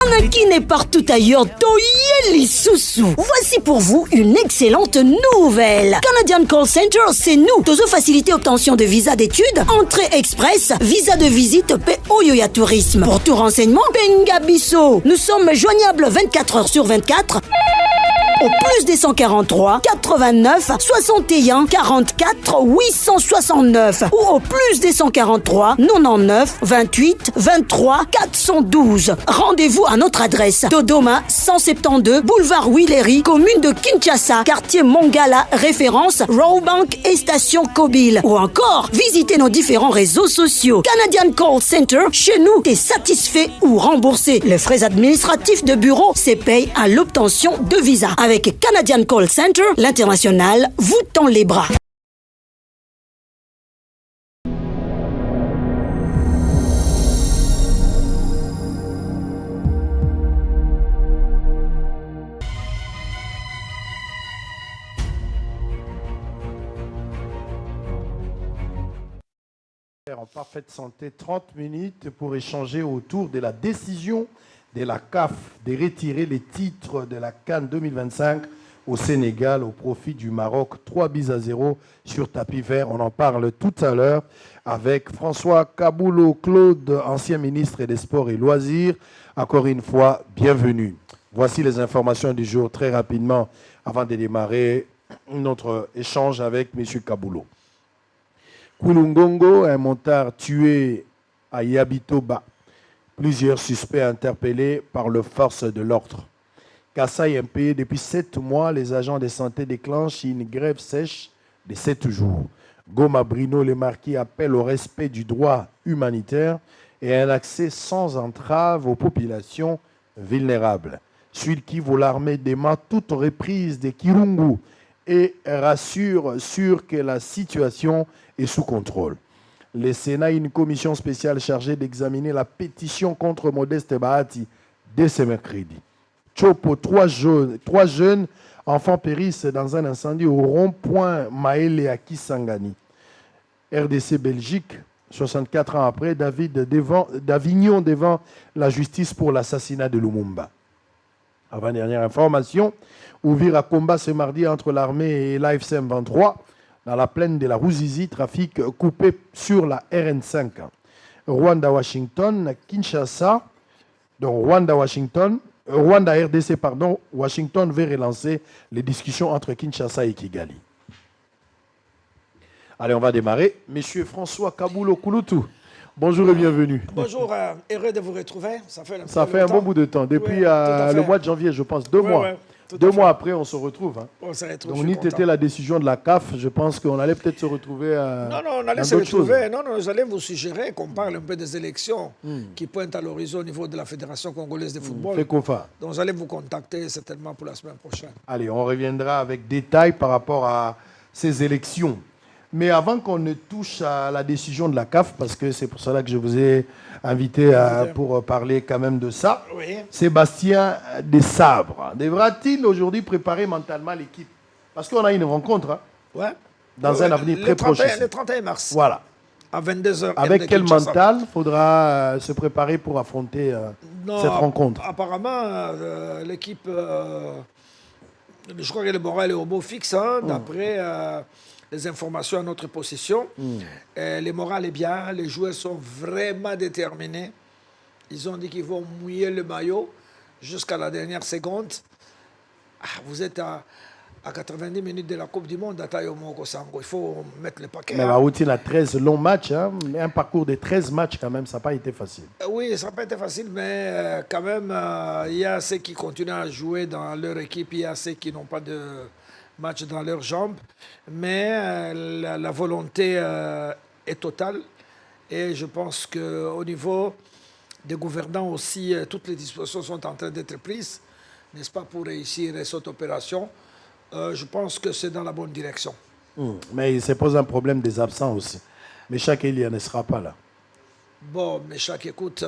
Anakin est partout ailleurs, Toyeli Soussou. Voici pour vous une excellente nouvelle. Canadian Call Center, c'est nous. Tozo facilité obtention de visa d'études, entrée express, visa de visite, Oyoya Tourisme. Pour tout renseignement, Bengabiso. Nous sommes joignables 24 heures sur 24. Au plus des 143 89 61 44 869 ou au plus des 143 99 28 23 412. Rendez-vous à notre adresse Dodoma 172 boulevard Willery, commune de Kinshasa, quartier Mongala, référence Rawbank et station Kobil. Ou encore, visitez nos différents réseaux sociaux. Canadian Call Center, chez nous, t'es satisfait ou remboursé. Les frais administratifs de bureau, c'est paye à l'obtention de visa. Avec Canadian Call Center, l'international vous tend les bras. En parfaite santé, 30 minutes pour échanger autour de la décision de la CAF de retirer les titres de la CAN 2025 au Sénégal au profit du Maroc. 3-0 sur tapis vert. On en parle tout à l'heure avec François Kaboulo Claude, ancien ministre des Sports et Loisirs. Encore une fois, bienvenue. Voici les informations du jour très rapidement avant de démarrer notre échange avec M. Kaboulo. Kulungongo, un montard tué à Yabitoba. Plusieurs suspects interpellés par les forces de l'ordre. Kassai impayé depuis 7 mois, les agents de santé déclenchent une grève sèche de 7 jours. Goma Brino, le marquis, appelle au respect du droit humanitaire et un accès sans entrave aux populations vulnérables. Suite qui vaut l'armée dément toute reprise des Kirungu et rassure sur que la situation est sous contrôle. Le Sénat a une commission spéciale chargée d'examiner la pétition contre Modeste Bahati dès ce mercredi. Chopo, 3 jeunes enfants périssent dans un incendie au rond-point Maëlé à Kisangani. RDC Belgique, 64 ans après, d'Avignon devant la justice pour l'assassinat de Lumumba. Avant-dernière information, ouvrir à combat ce mardi entre l'armée et l'AFCM 23. Dans la plaine de la Ruzizi, trafic coupé sur la RN5. Rwanda-Washington, Kinshasa, donc Rwanda-RDC, Washington veut relancer les discussions entre Kinshasa et Kigali. Allez, on va démarrer. Monsieur François Kaboulo Kouloutou, bonjour et bienvenue. Bonjour, heureux de vous retrouver. Ça fait un bon bout de temps, depuis le mois de janvier, je pense, 2 mois. Ouais. 2 mois après, on se retrouve. Hein. On se retrouve. Donc, ni était la décision de la CAF, je pense qu'on allait peut-être se retrouver Non, on allait se retrouver. Non, nous allons vous suggérer qu'on parle un peu des élections qui pointent à l'horizon au niveau de la Fédération congolaise de football. FECOFA. Donc, nous allons vous contacter certainement pour la semaine prochaine. Allez, on reviendra avec détails par rapport à ces élections. Mais avant qu'on ne touche à la décision de la CAF, parce que c'est pour cela que je vous ai invité pour parler quand même de ça, oui. Sébastien Desabre devra-t-il aujourd'hui préparer mentalement l'équipe? Parce qu'on a une rencontre dans un avenir très proche. Le 31 mars. Voilà. À 22h. Avec quel mental faudra se préparer pour affronter cette rencontre? Apparemment, l'équipe, je crois que le moral est au beau fixe, d'après les informations à notre possession. Le moral est bien, les joueurs sont vraiment déterminés. Ils ont dit qu'ils vont mouiller le maillot jusqu'à la dernière seconde. Vous êtes à 90 minutes de la Coupe du Monde à Tayomo Kosango. Il faut mettre le paquet. Mais la routine a 13 longs matchs, un parcours de 13 matchs quand même, ça n'a pas été facile. Oui, ça n'a pas été facile, mais quand même, il y a ceux qui continuent à jouer dans leur équipe, il y a ceux qui n'ont pas de match dans leurs jambes, mais la volonté est totale et je pense qu'au niveau des gouvernants aussi, toutes les dispositions sont en train d'être prises, n'est-ce pas, pour réussir cette opération. Je pense que c'est dans la bonne direction. Mais il se pose un problème des absents aussi. Mais chaque Elia ne sera pas là. Bon, mais chaque écoute,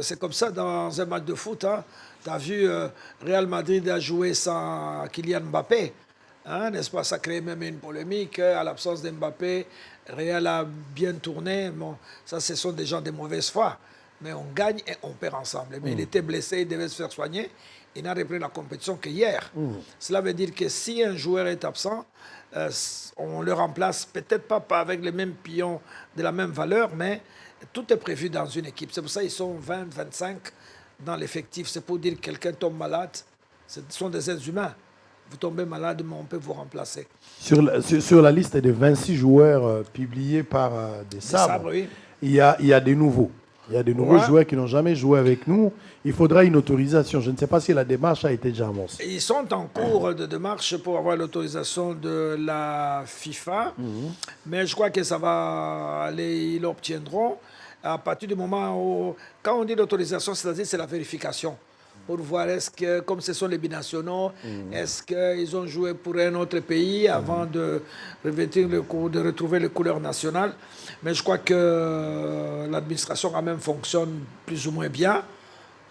c'est comme ça dans un match de foot. Tu as vu, Real Madrid a joué sans Kylian Mbappé. N'est-ce pas? Ça crée même une polémique. À l'absence d'Mbappé, Real a bien tourné. Bon, ça, ce sont des gens de mauvaise foi. mais on gagne et on perd ensemble. Mais il était blessé, il devait se faire soigner. Il n'a repris la compétition qu'hier. Cela veut dire que si un joueur est absent, on le remplace peut-être pas avec les mêmes pions de la même valeur, mais tout est prévu dans une équipe. C'est pour ça qu'ils sont 20, 25 dans l'effectif. C'est pour dire que quelqu'un tombe malade. Ce sont des êtres humains. Vous tombez malade, mais on peut vous remplacer. Sur la liste des 26 joueurs publiés par des Sabres, oui. il y a des nouveaux. Il y a des nouveaux joueurs qui n'ont jamais joué avec nous. Il faudra une autorisation. Je ne sais pas si la démarche a été déjà amorcée. Ils sont en cours de démarche pour avoir l'autorisation de la FIFA. Mais je crois que ça va aller, ils l'obtiendront. À partir du moment où, quand on dit l'autorisation, c'est-à-dire c'est la vérification. Pour voir est-ce que, comme ce sont les binationaux, est-ce qu'ils ont joué pour un autre pays avant de revêtir de retrouver les couleurs nationales. Mais je crois que l'administration quand même fonctionne plus ou moins bien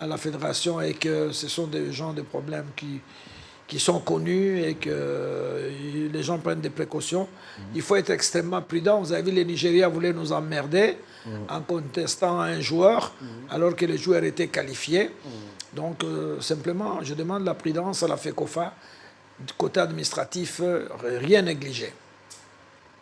à la fédération et que ce sont des gens de problèmes qui sont connus et que les gens prennent des précautions. Il faut être extrêmement prudent. Vous avez vu, les Nigériens voulaient nous emmerder en contestant un joueur alors que les joueurs étaient qualifiés. Donc, simplement, je demande la prudence à la FECOFA. Du côté administratif, rien négligé.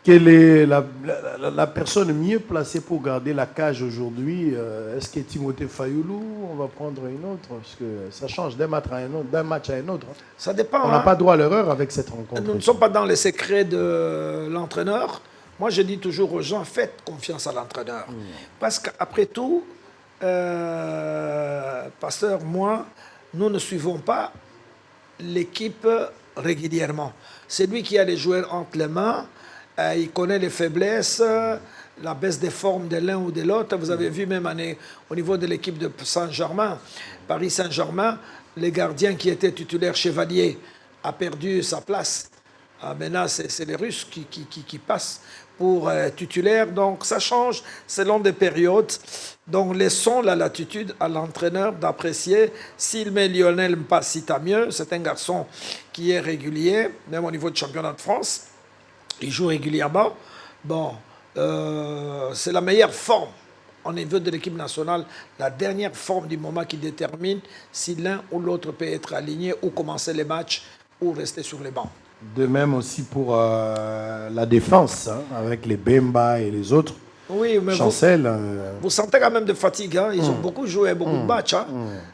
Quelle est la personne mieux placée pour garder la cage aujourd'hui? Est-ce que Timothée Fayoulou? On va prendre une autre, parce que ça change d'un match à un autre. Ça dépend. On n'a pas droit à l'erreur avec cette rencontre. Nous ne sommes pas dans les secrets de l'entraîneur. Moi, je dis toujours aux gens, faites confiance à l'entraîneur. Parce qu'après tout, Pasteur, moi, nous ne suivons pas l'équipe régulièrement. C'est lui qui a les joueurs entre les mains. Il connaît les faiblesses, la baisse des formes de l'un ou de l'autre. Vous avez vu même au niveau de l'équipe de Saint-Germain, Paris Saint-Germain, le gardien qui était titulaire Chevalier a perdu sa place. Maintenant, c'est les Russes qui passent pour titulaire. Donc, ça change selon des périodes. Donc, laissons la latitude à l'entraîneur d'apprécier. S'il met Lionel Mpassi, tant mieux. C'est un garçon qui est régulier, même au niveau du championnat de France. Il joue régulièrement. Bon, c'est la meilleure forme au niveau de l'équipe nationale, la dernière forme du moment qui détermine si l'un ou l'autre peut être aligné ou commencer les matchs ou rester sur les bancs. De même aussi pour la défense, hein, avec les Bemba et les autres. Oui, mais Chancel. Vous sentez quand même de fatigue. Hein? Ils ont beaucoup joué, beaucoup de matchs. Hein?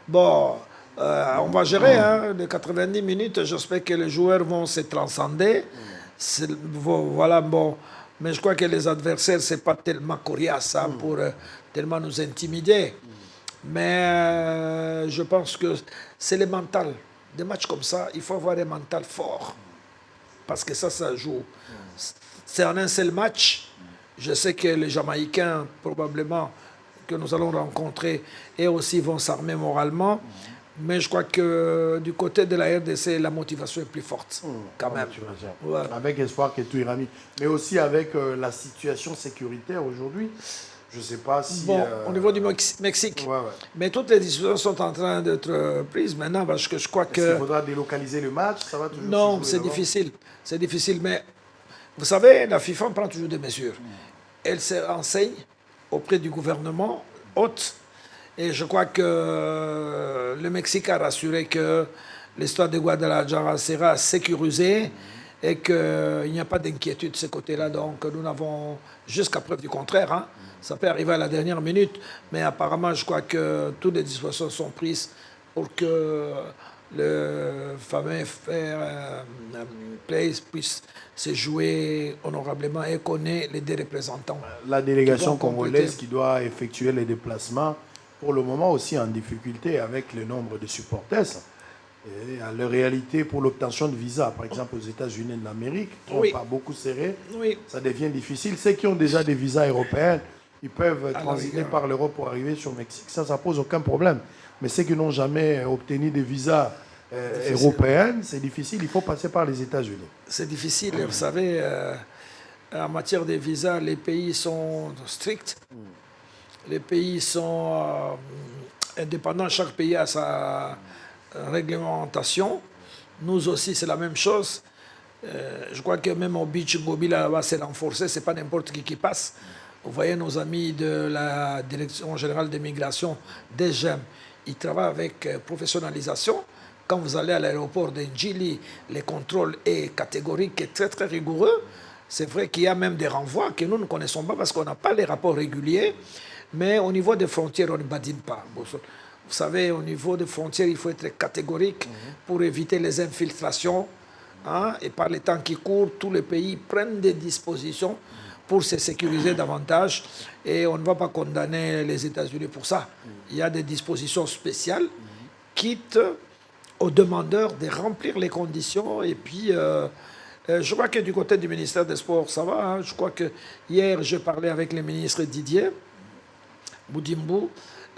Bon, on va gérer les 90 minutes. J'espère que les joueurs vont se transcender. Voilà, bon. Mais je crois que les adversaires, ce n'est pas tellement coriace pour tellement nous intimider. Mais je pense que c'est le mental. Des matchs comme ça, il faut avoir un mental fort. Parce que ça joue. C'est en un seul match. Je sais que les Jamaïcains, probablement, que nous allons rencontrer, et aussi vont s'armer moralement. Mais je crois que du côté de la RDC, la motivation est plus forte, quand même. Ouais. Avec espoir que tout ira mieux. Mais aussi avec la situation sécuritaire aujourd'hui. Je ne sais pas si... Bon, au niveau du Mexique. Ouais. Mais toutes les décisions sont en train d'être prises maintenant parce que je crois que... Est-ce qu'il faudra délocaliser le match? Ça va toujours Non, c'est difficile. C'est difficile, mais vous savez, la FIFA prend toujours des mesures. Elle se renseigne auprès du gouvernement hôte. Et je crois que le Mexique a rassuré que l'histoire de Guadalajara sera sécurisée et qu'il n'y a pas d'inquiétude de ce côté-là. Donc nous n'avons, jusqu'à preuve du contraire, hein, ça peut arriver à la dernière minute, mais apparemment je crois que toutes les dispositions sont prises pour que le fameux Fair Play puisse se jouer honorablement et qu'on ait les deux représentants. La délégation congolaise qui doit effectuer les déplacements, pour le moment aussi en difficulté avec le nombre de supporters. Et à la réalité, pour l'obtention de visa, par exemple aux États-Unis d'Amérique, pas beaucoup serré, ça devient difficile. Ceux qui ont déjà des visas européens, ils peuvent transiter par l'Europe pour arriver sur le Mexique. Ça ne pose aucun problème. Mais ceux qui n'ont jamais obtenu des visas européens, c'est difficile. Il faut passer par les États-Unis. C'est difficile. Vous savez, en matière de visas, les pays sont stricts. Les pays sont indépendants. Chaque pays a sa réglementation. Nous aussi, c'est la même chose. Je crois que même au beach Gobi, là-bas, c'est renforcé. Ce n'est pas n'importe qui passe. Vous voyez nos amis de la Direction générale des migrations, DGM, ils travaillent avec professionnalisation. Quand vous allez à l'aéroport de Njili, les contrôles est catégorique et très très rigoureux. C'est vrai qu'il y a même des renvois que nous ne connaissons pas parce qu'on n'a pas les rapports réguliers. Mais au niveau des frontières, on ne badine pas. Vous savez, au niveau des frontières, il faut être catégorique pour éviter les infiltrations. Hein, et par les temps qui courent, tous les pays prennent des dispositions pour se sécuriser davantage. Et on ne va pas condamner les États-Unis pour ça. Il y a des dispositions spéciales, quitte aux demandeurs de remplir les conditions. Et puis, je crois que du côté du ministère des Sports, ça va. Hein. Je crois que hier, je parlais avec le ministre Didier Boudimbo.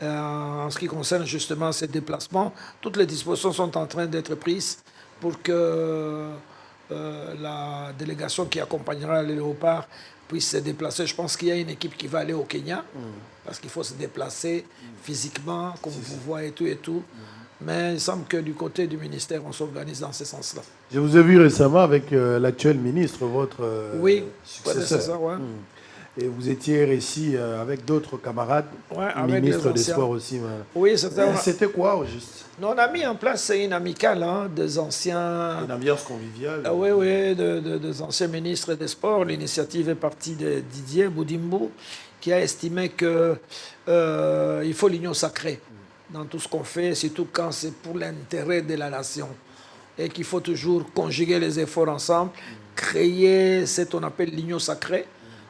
En ce qui concerne justement ces déplacements, toutes les dispositions sont en train d'être prises pour que la délégation qui accompagnera les léopards puisse se déplacer. Je pense qu'il y a une équipe qui va aller au Kenya, parce qu'il faut se déplacer physiquement, comme vous voyez, et tout. Mais il semble que du côté du ministère, on s'organise dans ce sens-là. Je vous ai vu récemment avec l'actuel ministre, votre oui, successeur. c'est ça, ouais. Et vous étiez ici avec d'autres camarades, ministres des Sports aussi. Oui, c'était quoi au juste? Non, on a mis en place une amicale, hein, des anciens... Une ambiance conviviale. Oui, des anciens ministres des Sports. L'initiative est partie de Didier Boudimbo, qui a estimé qu'il faut l'union sacrée dans tout ce qu'on fait, surtout quand c'est pour l'intérêt de la nation. Et qu'il faut toujours conjuguer les efforts ensemble, créer ce qu'on appelle l'union sacrée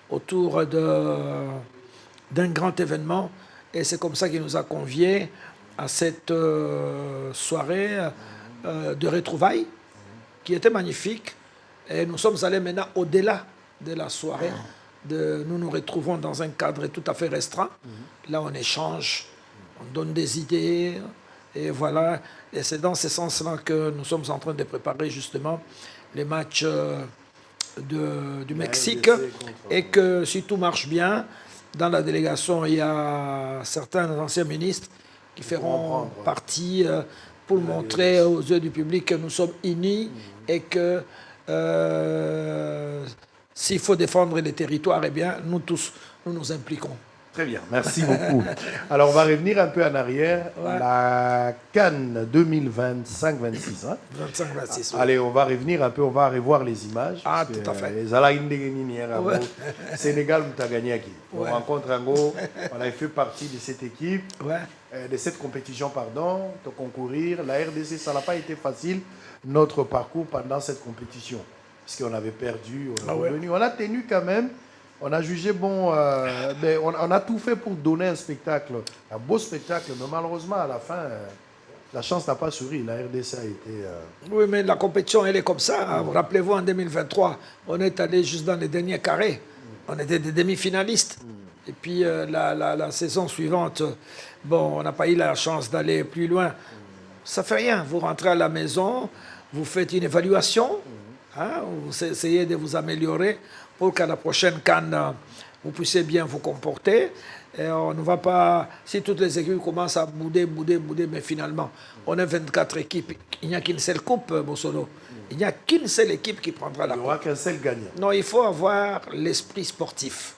autour d'un grand événement. Et c'est comme ça qu'il nous a conviés à cette soirée de retrouvailles qui était magnifique. Et nous sommes allés maintenant au-delà de la soirée. Nous nous retrouvons dans un cadre tout à fait restreint. Là, on échange, on donne des idées. Et voilà. Et c'est dans ce sens-là que nous sommes en train de préparer justement les matchs du Mexique. Et que si tout marche bien, dans la délégation, il y a certains anciens ministres qui feront partie pour montrer aux yeux du public que nous sommes unis et que s'il faut défendre les territoires, eh bien, nous tous, nous nous impliquons. Très bien, merci beaucoup. Alors, on va revenir un peu en arrière. Ouais. La Cannes 2025-26. Hein? 25-26. Allez, on va revenir un peu, on va revoir les images. Ah, tout à fait. Sénégal, vous avez gagné à qui? On rencontre Ango, on a fait partie de cette équipe, de cette compétition, pardon, de concourir. La RDC, ça n'a pas été facile, notre parcours pendant cette compétition, puisqu'on avait perdu, on est revenu. On a tenu quand même. On a jugé bon, on a tout fait pour donner un spectacle, un beau spectacle, mais malheureusement, à la fin, la chance n'a pas souri. La RDC a été... Oui, mais la compétition, elle est comme ça. Rappelez-vous, en 2023, on est allé juste dans les derniers carrés. On était des demi-finalistes. Et puis, la saison suivante, bon, on n'a pas eu la chance d'aller plus loin. Ça ne fait rien. Vous rentrez à la maison, vous faites une évaluation, hein, vous essayez de vous améliorer pour qu'à la prochaine Cannes, vous puissiez bien vous comporter. Et on ne va pas... Si toutes les équipes commencent à bouder, mais finalement, on est 24 équipes. Il n'y a qu'une seule coupe, Bossolo. Il n'y a qu'une seule équipe qui prendra la coupe. Il n'y aura qu'un seul gagnant. Non, il faut avoir l'esprit sportif.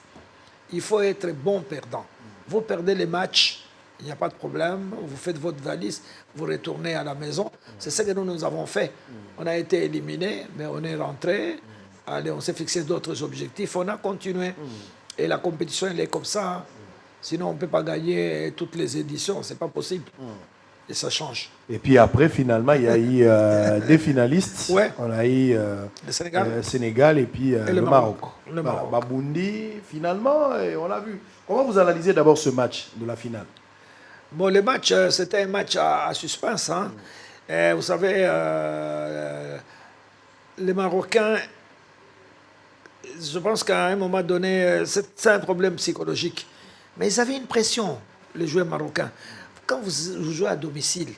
Il faut être bon perdant. Vous perdez les matchs, il n'y a pas de problème. Vous faites votre valise, vous retournez à la maison. C'est ce que nous avons fait. On a été éliminés, mais on est rentré. Allez, on s'est fixé d'autres objectifs, on a continué. Et la compétition, elle est comme ça. Sinon, on ne peut pas gagner toutes les éditions, ce n'est pas possible. Et ça change. Et puis après, finalement, il y a eu des finalistes. Ouais. On a eu le Sénégal et puis le Maroc. Le Maroc. Babundi, finalement, on l'a vu. Comment vous analysez d'abord ce match de la finale? Bon, le match, c'était un match à suspense. Hein. Et vous savez, les Marocains... Je pense qu'à un moment donné, c'est un problème psychologique. Mais ils avaient une pression, les joueurs marocains. Quand vous jouez à domicile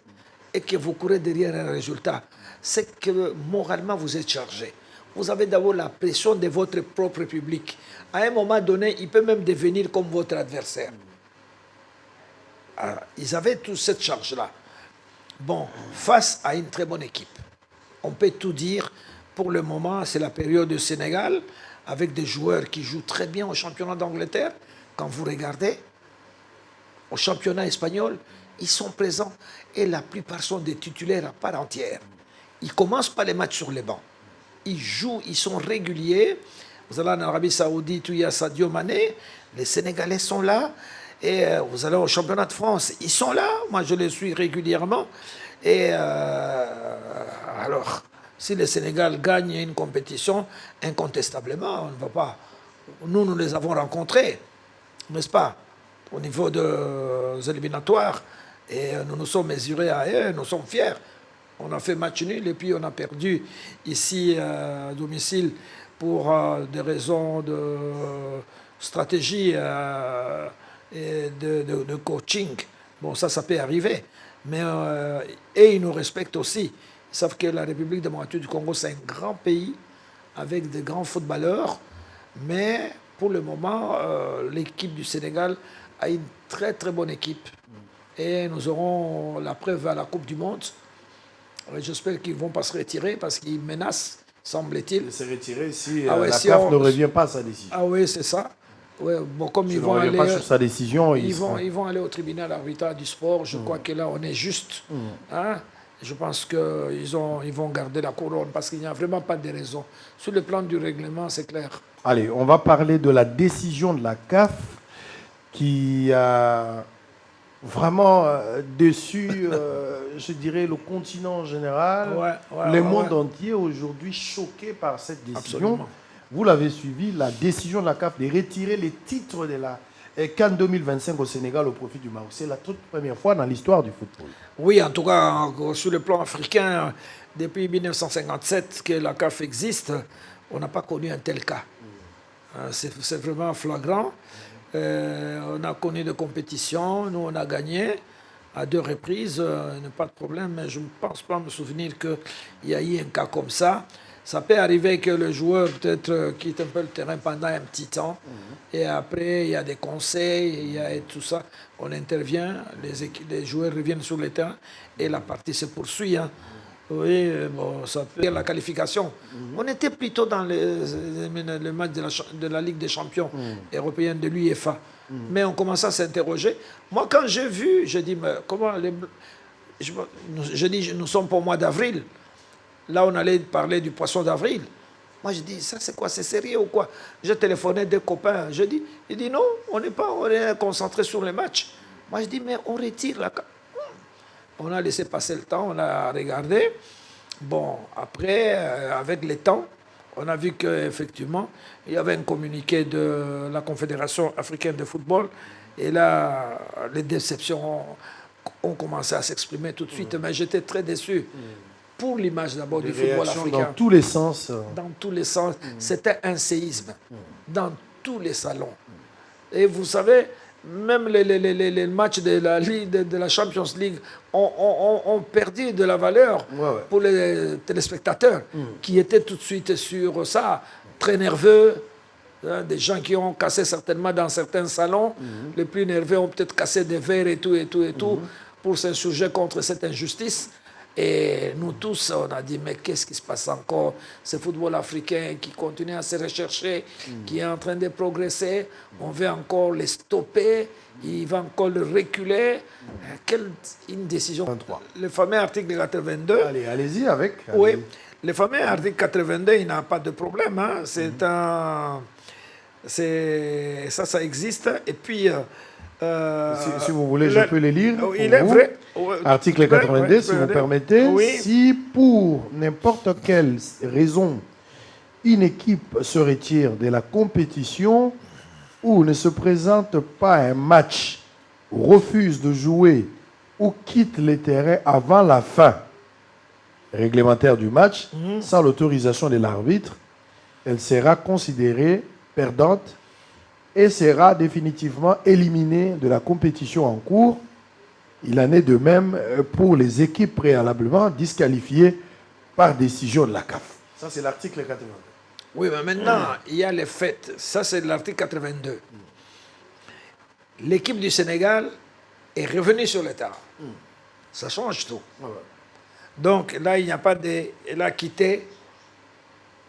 et que vous courez derrière un résultat, c'est que moralement vous êtes chargé. Vous avez d'abord la pression de votre propre public. À un moment donné, il peut même devenir comme votre adversaire. Alors, ils avaient toute cette charge-là. Bon, face à une très bonne équipe, on peut tout dire. Pour le moment, c'est la période du Sénégal, avec des joueurs qui jouent très bien au championnat d'Angleterre. quand vous regardez, au championnat espagnol, ils sont présents et la plupart sont des titulaires à part entière. Ils ne commencent pas les matchs sur les bancs. Ils jouent, ils sont réguliers. Vous allez en Arabie Saoudite où il y a Sadio Mané, les Sénégalais sont là. Et vous allez au championnat de France, ils sont là. Moi, je les suis régulièrement. Et alors, si le Sénégal gagne une compétition, incontestablement, on ne va pas. Nous les avons rencontrés, n'est-ce pas, au niveau des éliminatoires. Et nous nous sommes mesurés à eux, nous sommes fiers. On a fait match nul et puis on a perdu ici à domicile pour des raisons de stratégie et de coaching. Bon, ça peut arriver. Mais et ils nous respectent aussi. Ils savent que la République démocratique du Congo, c'est un grand pays avec de grands footballeurs. Mais pour le moment, l'équipe du Sénégal a une très très bonne équipe. Et nous aurons la preuve à la Coupe du Monde. J'espère qu'ils ne vont pas se retirer parce qu'ils menacent, semble-t-il. De se retirer si ouais, la si CAF ne revient pas à sa décision. Ah oui, c'est ça. Ouais, bon, comme ils ne vont revient aller, pas sur sa décision, ils vont aller au tribunal arbitral du sport. Je crois que là, on est juste. Hein? Je pense qu'ils vont garder la couronne parce qu'il n'y a vraiment pas de raison. Sur le plan du règlement, c'est clair. Allez, on va parler de la décision de la CAF qui a vraiment déçu, je dirais, le continent en général, le monde entier aujourd'hui choqué par cette décision. Absolument. Vous l'avez suivi, la décision de la CAF de retirer les titres de la CAN 2025 au Sénégal au profit du Maroc. C'est la toute première fois dans l'histoire du football. Oui, en tout cas, sur le plan africain, depuis 1957 que la CAF existe, on n'a pas connu un tel cas. C'est vraiment flagrant. On a connu des compétitions, nous on a gagné à 2 reprises, pas de problème, mais je ne pense pas me souvenir qu'il y a eu un cas comme ça. Ça peut arriver que le joueur peut-être quitte un peu le terrain pendant un petit temps et après il y a des conseils, il y a tout ça, on intervient, les joueurs reviennent sur le terrain et la partie se poursuit. Hein. Oui, bon, ça peut être la qualification. On était plutôt dans le match de la Ligue des champions européenne de l'UEFA. Mais on commençait à s'interroger. Moi, quand j'ai vu, j'ai dit, mais comment je dis, nous sommes pour le mois d'avril. Là, on allait parler du poisson d'avril. Moi, je dis, ça, c'est quoi? C'est sérieux ou quoi? J'ai téléphoné des copains. Il dit, non, on est concentré sur les matchs. Moi, je dis, mais on retire la... On a laissé passer le temps, on a regardé. Bon, après, avec le temps, on a vu qu'effectivement, il y avait un communiqué de la Confédération africaine de football. Et là, les déceptions ont commencé à s'exprimer tout de suite. Mais j'étais très déçu. Pour l'image d'abord du football africain. Dans tous les sens. Dans tous les sens. C'était un séisme. Dans tous les salons. Et vous savez, même les matchs de la Ligue, de la Champions League ont perdu de la valeur pour les téléspectateurs qui étaient tout de suite sur ça, très nerveux. Hein, des gens qui ont cassé certainement dans certains salons. Les plus nerveux ont peut-être cassé des verres et tout pour s'insurger contre cette injustice. Et nous tous, on a dit, mais qu'est-ce qui se passe encore? Ce football africain qui continue à se rechercher, qui est en train de progresser, on veut encore les stopper, il va encore le reculer. Quelle une décision. 23. Le fameux article 82. Allez-y avec. Oui, le fameux article 82, il n'a pas de problème. Hein. Ça existe. Et puis... si vous voulez, je peux les lire. Il est vrai. Article 82, si vous permettez. Oui. Si pour n'importe quelle raison, une équipe se retire de la compétition ou ne se présente pas à un match, refuse de jouer ou quitte les terrains avant la fin réglementaire du match, sans l'autorisation de l'arbitre, elle sera considérée perdante et sera définitivement éliminée de la compétition en cours. Il en est de même pour les équipes préalablement disqualifiées par décision de la CAF. Ça, c'est l'article 82. Oui, mais maintenant, il y a les faits. Ça, c'est l'article 82. L'équipe du Sénégal est revenue sur le terrain. Ça change tout. Donc, là, il n'y a pas de... Elle a quitté,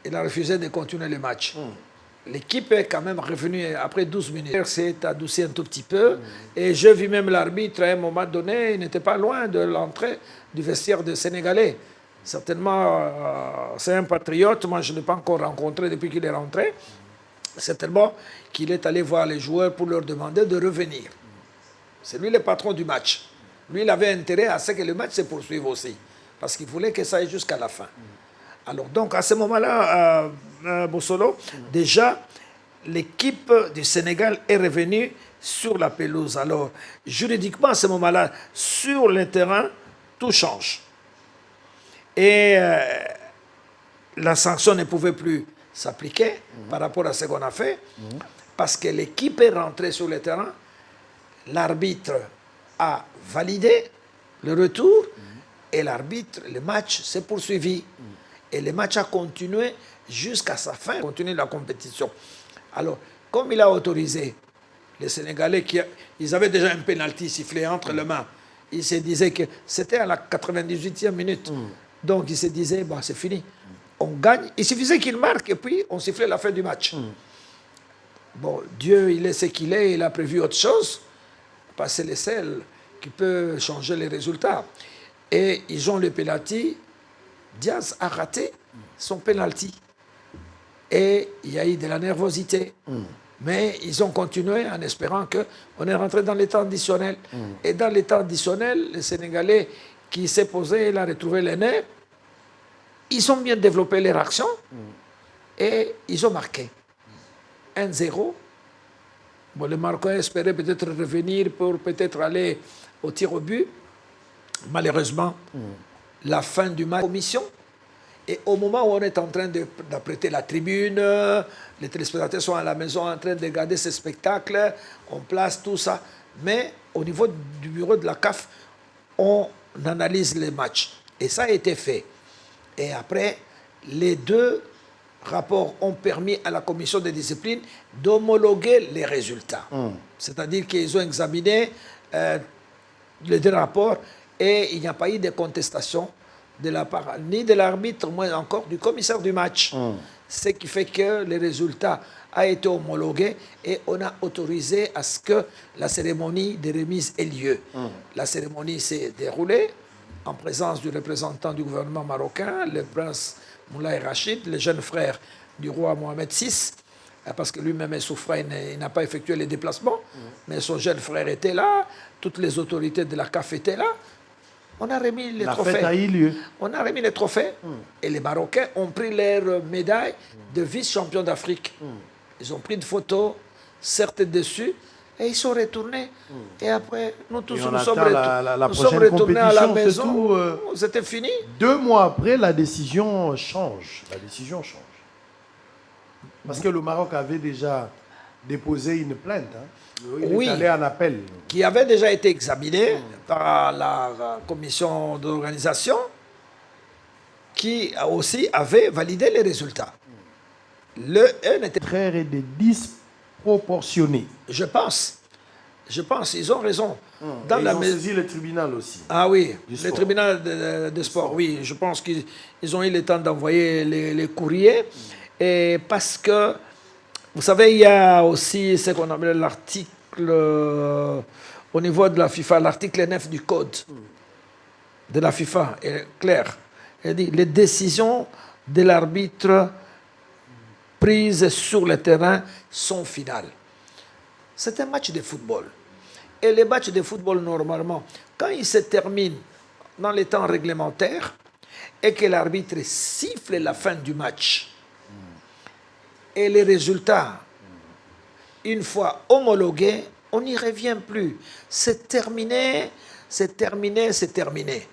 elle a refusé de continuer le match. l'équipe est quand même revenue après 12 minutes. C'est adouci un tout petit peu. Et j'ai vu même l'arbitre, à un moment donné, il n'était pas loin de l'entrée du vestiaire de Sénégalais. Certainement, c'est un patriote. Moi, je ne l'ai pas encore rencontré depuis qu'il est rentré. Certainement qu'il est allé voir les joueurs pour leur demander de revenir. C'est lui le patron du match. Lui, il avait intérêt à ce que le match se poursuive aussi. Parce qu'il voulait que ça aille jusqu'à la fin. Alors, donc, à ce moment-là, Bossolo, déjà, l'équipe du Sénégal est revenue sur la pelouse. Alors, juridiquement, à ce moment-là, sur le terrain, tout change. Et la sanction ne pouvait plus s'appliquer par rapport à ce qu'on a fait, parce que l'équipe est rentrée sur le terrain, l'arbitre a validé le retour, et l'arbitre, le match s'est poursuivi. Et le match a continué jusqu'à sa fin, continuer la compétition. Alors, comme il a autorisé les Sénégalais, ils avaient déjà un pénalty sifflé entre les mains, ils se disaient que c'était à la 98e minute. Donc, ils se disaient, bah, c'est fini. On gagne. Il suffisait qu'il marque et puis on sifflait la fin du match. Bon, Dieu, il est ce qu'il est, il a prévu autre chose. Parce que c'est le seul qui peut changer les résultats. Et ils ont le pénalty. Diaz a raté son pénalty. Et il y a eu de la nervosité. Mais ils ont continué en espérant qu'on est rentré dans les temps additionnels. Et dans les temps additionnels, les Sénégalais qui s'est posé, il a retrouvé les nerfs. Ils ont bien développé leur action et ils ont marqué 1-0. Bon, les Marocains espéraient peut-être revenir pour peut-être aller au tir au but. Malheureusement, la fin du match, commission. Et au moment où on est en train d'apprêter la tribune, les téléspectateurs sont à la maison en train de regarder ce spectacle, on place tout ça. Mais au niveau du bureau de la CAF, on analyse les matchs. Et ça a été fait. Et après, les deux rapports ont permis à la commission de discipline d'homologuer les résultats. C'est-à-dire qu'ils ont examiné les deux rapports et il n'y a pas eu de contestation de la part ni de l'arbitre, moins encore du commissaire du match. Ce qui fait que les résultats ont été homologués et on a autorisé à ce que la cérémonie de remise ait lieu. La cérémonie s'est déroulée en présence du représentant du gouvernement marocain, le prince Moulay Rachid, le jeune frère du roi Mohamed VI, parce que lui-même est souffrant, il n'a pas effectué les déplacements, mais son jeune frère était là, toutes les autorités de la CAF étaient là. On a remis les trophées. La fête a eu lieu. On a remis les trophées et les Marocains ont pris leur médaille de vice-champion d'Afrique. Ils ont pris des photos, certes dessus, et ils sont retournés. Et après, nous tous nous sommes retournés à la maison. C'était fini. 2 mois après, la décision change. La décision change. Parce que le Maroc avait déjà déposé une plainte. Il est allé en appel. Qui avait déjà été examinée par la commission d'organisation, qui aussi avait validé les résultats. Le E n'était pas... et des disproportionnés. Je pense, ils ont raison. Ils ont saisi le tribunal aussi. Ah oui, le tribunal de sport, oui. Je pense qu'ils ont eu le temps d'envoyer les courriers. Et parce que, vous savez, il y a aussi ce qu'on appelle l'article, au niveau de la FIFA, l'article 9 du code de la FIFA est clair. Il dit les décisions de l'arbitre prises sur le terrain sont finales. C'est un match de football. Et les matchs de football, normalement, quand ils se terminent dans les temps réglementaires et que l'arbitre siffle la fin du match, et les résultats, une fois homologués, on n'y revient plus. C'est terminé, c'est terminé, c'est terminé.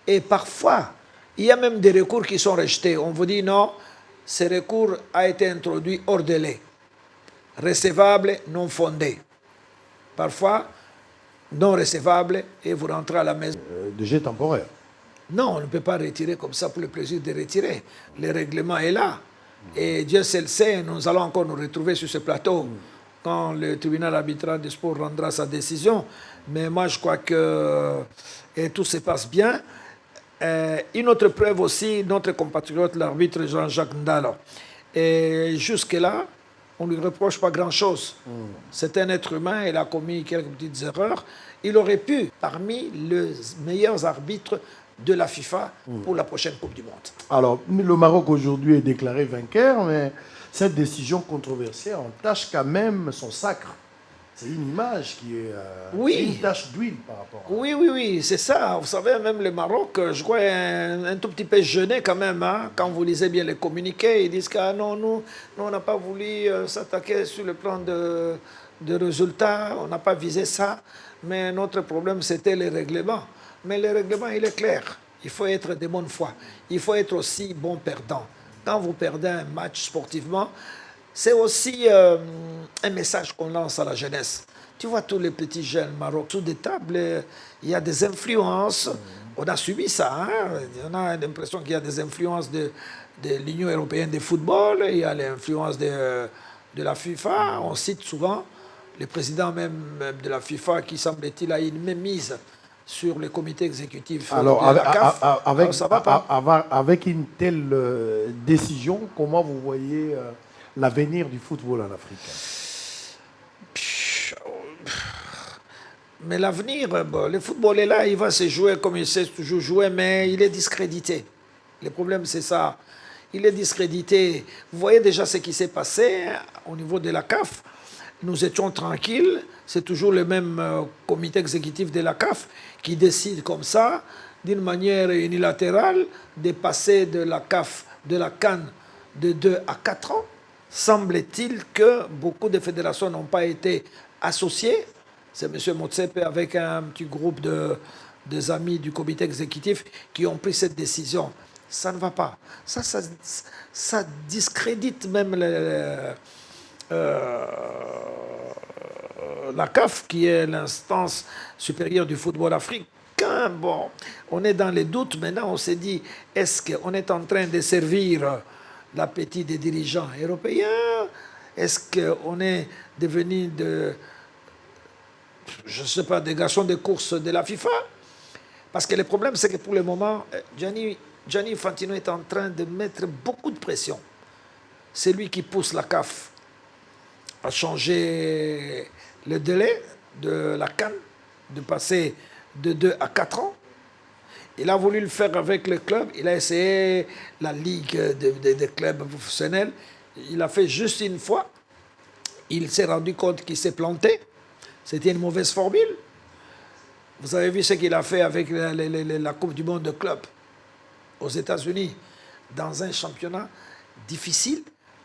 Et parfois, il y a même des recours qui sont rejetés. On vous dit non, ce recours a été introduit hors délai. Recevable, non fondé. Parfois, non recevable, et vous rentrez à la maison. De jet temporaire. Non, on ne peut pas retirer comme ça pour le plaisir de retirer. Le règlement est là. Et Dieu seul sait, nous allons encore nous retrouver sur ce plateau quand le tribunal arbitral du sport rendra sa décision. Mais moi, je crois que tout se passe bien. Une autre preuve aussi, notre compatriote, l'arbitre Jean-Jacques Ndala. Et jusque-là, on ne lui reproche pas grand-chose. C'est un être humain, il a commis quelques petites erreurs. Il aurait pu, parmi les meilleurs arbitres de la FIFA pour la prochaine Coupe du Monde. Alors, le Maroc aujourd'hui est déclaré vainqueur, mais cette décision controversée entache quand même son sacre. C'est une image qui est une tache d'huile par rapport à... Oui, c'est ça. Vous savez, même le Maroc, je crois, est un tout petit peu gêné quand même. Hein. Quand vous lisez bien les communiqués, ils disent que non, nous on n'a pas voulu s'attaquer sur le plan de résultats, on n'a pas visé ça. Mais notre problème, c'était les règlements. Mais le règlement, il est clair. Il faut être de bonne foi. Il faut être aussi bon perdant. Quand vous perdez un match sportivement, c'est aussi un message qu'on lance à la jeunesse. Tu vois tous les petits jeunes Maroc, sous des tables, il y a des influences. On a subi ça. Hein? On a l'impression qu'il y a des influences de l'Union européenne de football, il y a l'influence de la FIFA. On cite souvent le président même de la FIFA qui, semble-t-il, a une mise sur le comité exécutif de la CAF. Alors, ça va pas. Avec une telle décision, comment vous voyez l'avenir du football en Afrique? Mais l'avenir, le football est là, il va se jouer comme il sait toujours jouer, mais il est discrédité. Le problème, c'est ça. Il est discrédité. Vous voyez déjà ce qui s'est passé au niveau de la CAF. Nous étions tranquilles. C'est toujours le même comité exécutif de la CAF qui décide comme ça, d'une manière unilatérale, de passer de la CAF, de la CAN, de 2 à 4 ans. Semble-t-il que beaucoup de fédérations n'ont pas été associées. C'est M. Motsepe avec un petit groupe des amis du comité exécutif qui ont pris cette décision. Ça ne va pas. Ça discrédite même la CAF, qui est l'instance supérieure du football africain. Bon, on est dans les doutes. Maintenant, on s'est dit, est-ce qu'on est en train de servir l'appétit des dirigeants européens? Est-ce qu'on est devenu je ne sais pas, des garçons de course de la FIFA? Parce que le problème, c'est que pour le moment, Gianni Infantino est en train de mettre beaucoup de pression. C'est lui qui pousse la CAF à changer le délai de la CAN, de passer de 2 à 4 ans. Il a voulu le faire avec le club. Il a essayé la ligue des clubs professionnels. Il a fait juste une fois. Il s'est rendu compte qu'il s'est planté. C'était une mauvaise formule. Vous avez vu ce qu'il a fait avec la Coupe du Monde de club aux États-Unis, dans un championnat difficile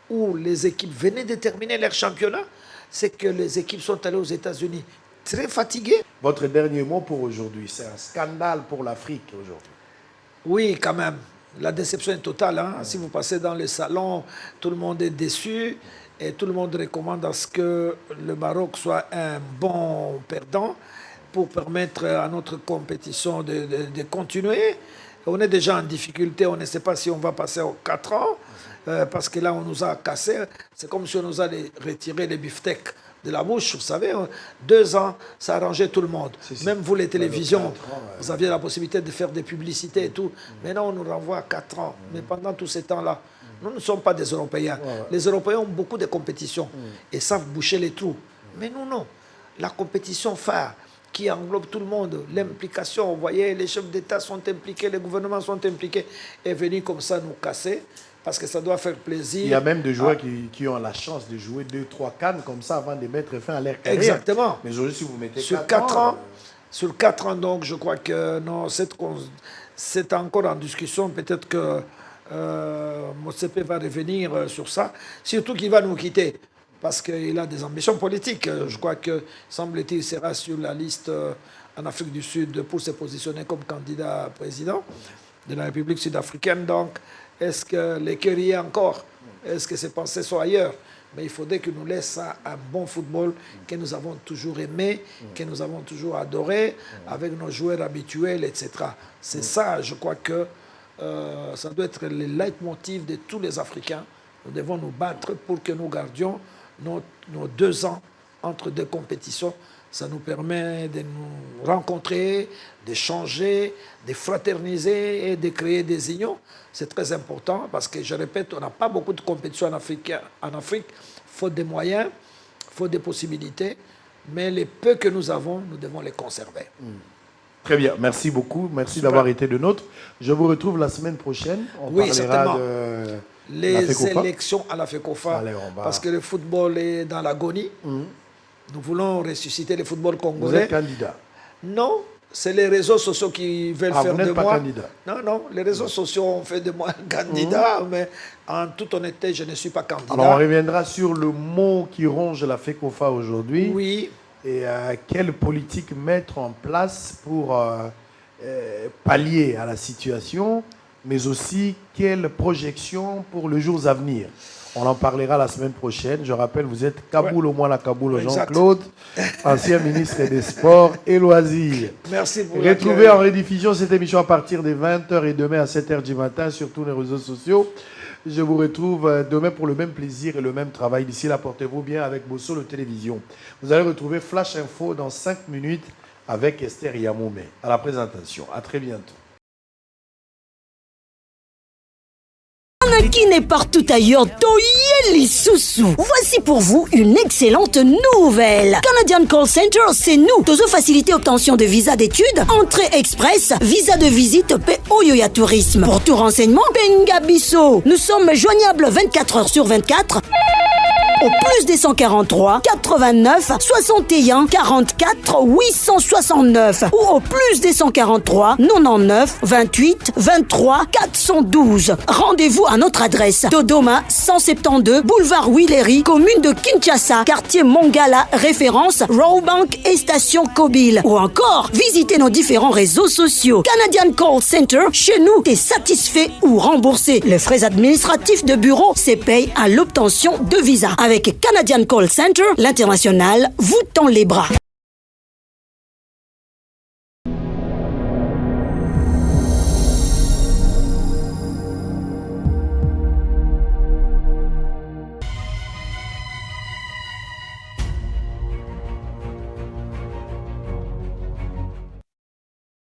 où les équipes venaient de terminer leur championnat. C'est que les équipes sont allées aux États-Unis très fatiguées. Votre dernier mot pour aujourd'hui, c'est un scandale pour l'Afrique aujourd'hui. Oui, quand même. La déception est totale. Hein? Si vous passez dans les salons, tout le monde est déçu. Et tout le monde recommande à ce que le Maroc soit un bon perdant pour permettre à notre compétition de continuer. On est déjà en difficulté, on ne sait pas si on va passer aux 4 ans, parce que là, on nous a cassé. C'est comme si on nous a retiré les beefsteaks de la bouche, vous savez. 2 ans, ça arrangeait tout le monde. Même vous, les télévisions, vous aviez la possibilité de faire des publicités et tout. Maintenant, on nous renvoie à 4 ans. Mais pendant tous ces temps-là, nous ne sommes pas des Européens. Les Européens ont beaucoup de compétitions et savent boucher les trous. Mais nous, non. La compétition phare qui englobe tout le monde, l'implication, vous voyez, les chefs d'État sont impliqués, les gouvernements sont impliqués, est venu comme ça nous casser parce que ça doit faire plaisir. Il y a même des joueurs qui ont la chance de jouer 2-3 cannes comme ça avant de mettre fin à leur carrière. Exactement. Mais aujourd'hui, si vous mettez sur 4 ans, sur 4 ans, donc, je crois que non, c'est encore en discussion. Peut-être que Motsepe va revenir sur ça, surtout qu'il va nous quitter parce qu'il a des ambitions politiques. Je crois que, semble-t-il, sera sur la liste en Afrique du Sud pour se positionner comme candidat à président de la République sud-africaine. Donc, est-ce que les cœurs y est encore? Est-ce que ses pensées sont ailleurs? Mais il faudrait qu'il nous laisse un bon football que nous avons toujours aimé, que nous avons toujours adoré, avec nos joueurs habituels, etc. C'est ça, je crois que ça doit être le leitmotiv de tous les Africains. Nous devons nous battre pour que nous gardions nos 2 ans entre 2 compétitions. Ça nous permet de nous rencontrer, d'échanger, de fraterniser et de créer des unions. C'est très important parce que, je répète, on n'a pas beaucoup de compétitions en Afrique faute des moyens, faute des possibilités. Mais les peu que nous avons, nous devons les conserver. Très bien, merci beaucoup. Merci d'avoir été de nôtres. Je vous retrouve la semaine prochaine. On parlera de les élections à la FECOFA. Parce que le football est dans l'agonie. Nous voulons ressusciter le football congolais. Vous êtes candidat? Non, c'est les réseaux sociaux qui veulent faire vous n'êtes de pas moi. Candidat. Non, les réseaux sociaux ont fait de moi un candidat, mais en toute honnêteté, je ne suis pas candidat. Alors, on reviendra sur le mot qui ronge la FECOFA aujourd'hui. Oui. Et quelle politique mettre en place pour pallier à la situation, mais aussi quelle projection pour les jours à venir. On en parlera la semaine prochaine. Je rappelle, vous êtes Kaboul, au moins la Kaboul, Jean-Claude, ancien ministre des Sports et Loisirs. Merci pour Retrouvez en rediffusion cette émission à partir des 20h et demain à 7h du matin sur tous les réseaux sociaux. Je vous retrouve demain pour le même plaisir et le même travail. D'ici là, portez-vous bien avec Bosso le Télévision. Vous allez retrouver Flash Info dans 5 minutes avec Esther Yamoumé à la présentation. À très bientôt. Qui n'est partout ailleurs, Toyeli Soussou. Voici pour vous une excellente nouvelle. Canadian Call Center, c'est nous. Tozo facilité obtention de visa d'études, entrée express, visa de visite, Oyoya Tourisme. Pour tout renseignement, Bengabiso. Nous sommes joignables 24 heures sur 24. Au plus des 143 89 61 44 869 ou au plus des 143 99 28 23 412. Rendez-vous à notre adresse Dodoma 172 boulevard Willery, commune de Kinshasa, quartier Mongala, référence Rawbank et station Kobil. Ou encore, visitez nos différents réseaux sociaux. Canadian Call Center, chez nous, t'es satisfait ou remboursé. Les frais administratifs de bureau, c'est paye à l'obtention de visa. Avec Canadian Call Center, l'international vous tend les bras.